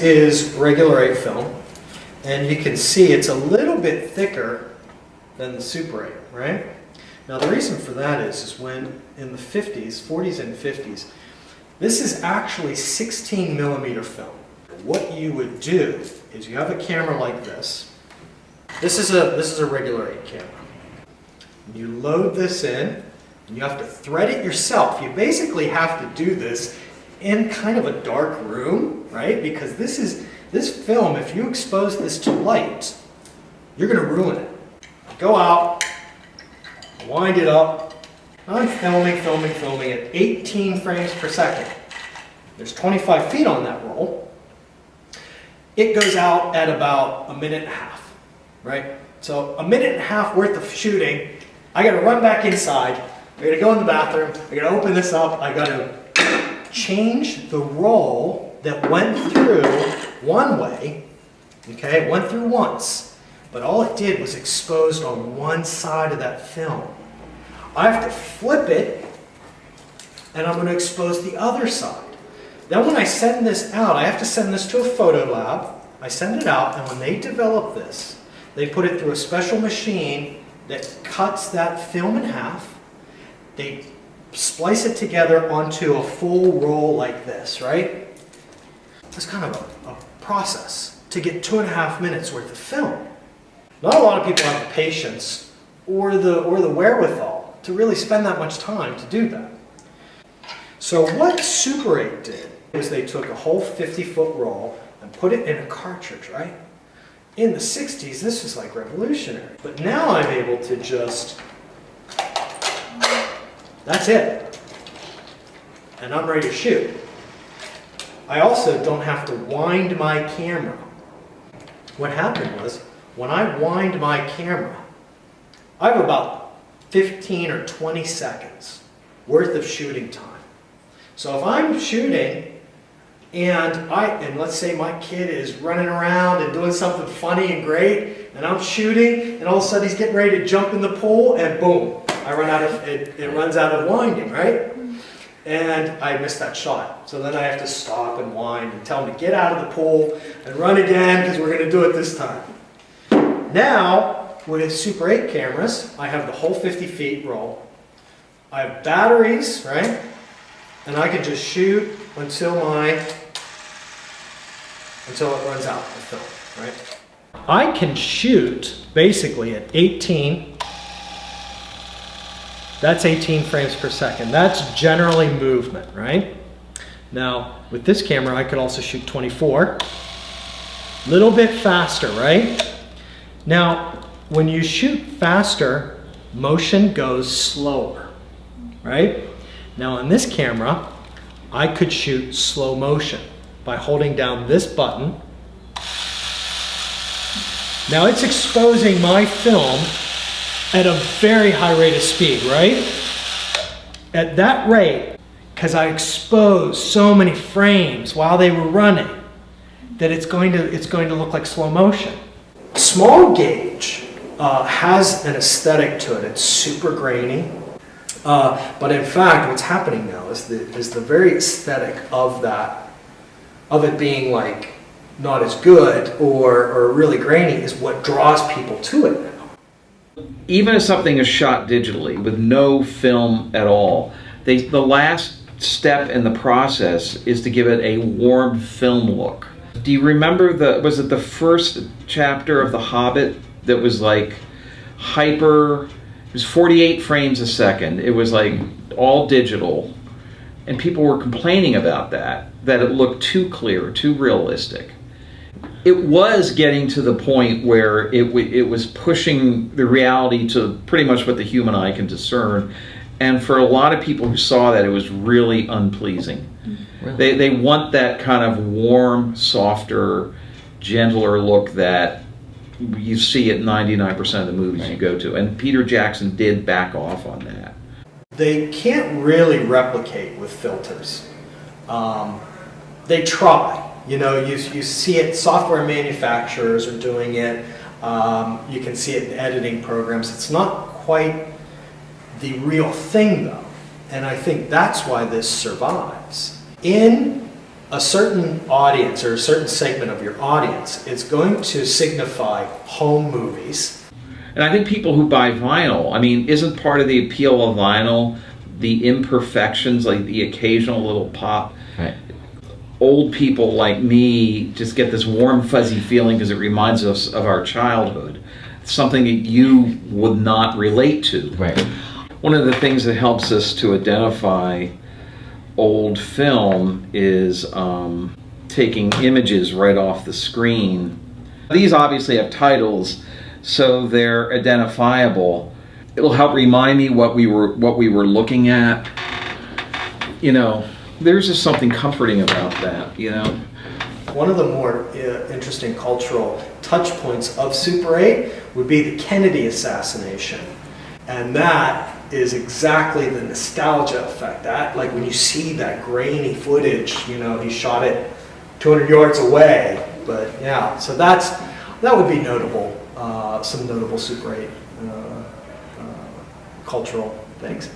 is regular 8 film, and you can see it's a little bit thicker than the Super 8, right? Now the reason for that is when in the 50s, 40s and 50s, this is actually 16 millimeter film. What you would do is you have a camera like this. This is a regular 8 camera. You load this in, and you have to thread it yourself. You basically have to do this in kind of a dark room, right? Because this film, if you expose this to light, you're going to ruin it. Go out, wind it up. I'm filming at 18 frames per second. There's 25 feet on that roll. It goes out at about a minute and a half, right? So a minute and a half worth of shooting. I got to run back inside. I got to go in the bathroom. I got to open this up. I got to change the roll that went through one way. Okay, it went through once, but all it did was exposed on one side of that film. I have to flip it, and I'm going to expose the other side. Then when I send this out, I have to send this to a photo lab. I send it out, and when they develop this, they put it through a special machine that cuts that film in half. They splice it together onto a full roll like this, right? It's kind of a process to get 2.5 minutes worth of film. Not a lot of people have the patience or the wherewithal to really spend that much time to do that. So what Super 8 did is they took a whole 50-foot roll and put it in a cartridge, right? In the 60s, this was like revolutionary. But now I'm able to just, that's it. And I'm ready to shoot. I also don't have to wind my camera. What happened was, when I wind my camera, I have about 15 or 20 seconds worth of shooting time. So if I'm shooting and let's say my kid is running around and doing something funny and great, and I'm shooting, and all of a sudden he's getting ready to jump in the pool, and boom, it runs out of winding, right? And I missed that shot. So then I have to stop and wind and tell him to get out of the pool and run again, because we're going to do it this time. Now, with Super 8 cameras, I have the whole 50 feet roll. I have batteries, right? And I can just shoot until it runs out of film, right? I can shoot basically at 18. That's 18 frames per second. That's generally movement, right? Now, with this camera, I could also shoot 24. A little bit faster, right? Now, when you shoot faster, motion goes slower, right? Now, on this camera, I could shoot slow motion by holding down this button. Now, it's exposing my film at a very high rate of speed, right? At that rate, because I exposed so many frames while they were running, that it's going to look like slow motion. Small gauge has an aesthetic to it. It's super grainy. But in fact, what's happening now is the very aesthetic of it being like not as good or really grainy is what draws people to it now. Even if something is shot digitally with no film at all, the last step in the process is to give it a warm film look. Do you remember was it the first chapter of The Hobbit that was like hyper, it was 48 frames a second, it was like all digital, and people were complaining about that it looked too clear, too realistic. It was getting to the point where it was pushing the reality to pretty much what the human eye can discern, and for a lot of people who saw that, it was really unpleasing. Really? They want that kind of warm, softer, gentler look that you see at 99% of the movies you go to, and Peter Jackson did back off on that. They can't really replicate with filters. They try. You know, you see it, software manufacturers are doing it. You can see it in editing programs. It's not quite the real thing, though. And I think that's why this survives. In a certain audience or a certain segment of your audience. It's going to signify home movies. And I think people who buy vinyl, I mean, isn't part of the appeal of vinyl the imperfections, like the occasional little pop? Right. Old people like me just get this warm, fuzzy feeling because it reminds us of our childhood. Something that you would not relate to. Right. One of the things that helps us to identify old film is taking images right off the screen. These obviously have titles, so they're identifiable. It'll help remind me what we were looking at. You know, there's just something comforting about that, you know. One of the more interesting cultural touch points of Super 8 would be the Kennedy assassination. And that is exactly the nostalgia effect. That, like when you see that grainy footage, you know, he shot it 200 yards away. But yeah, so that would be notable, some notable Super 8 cultural things.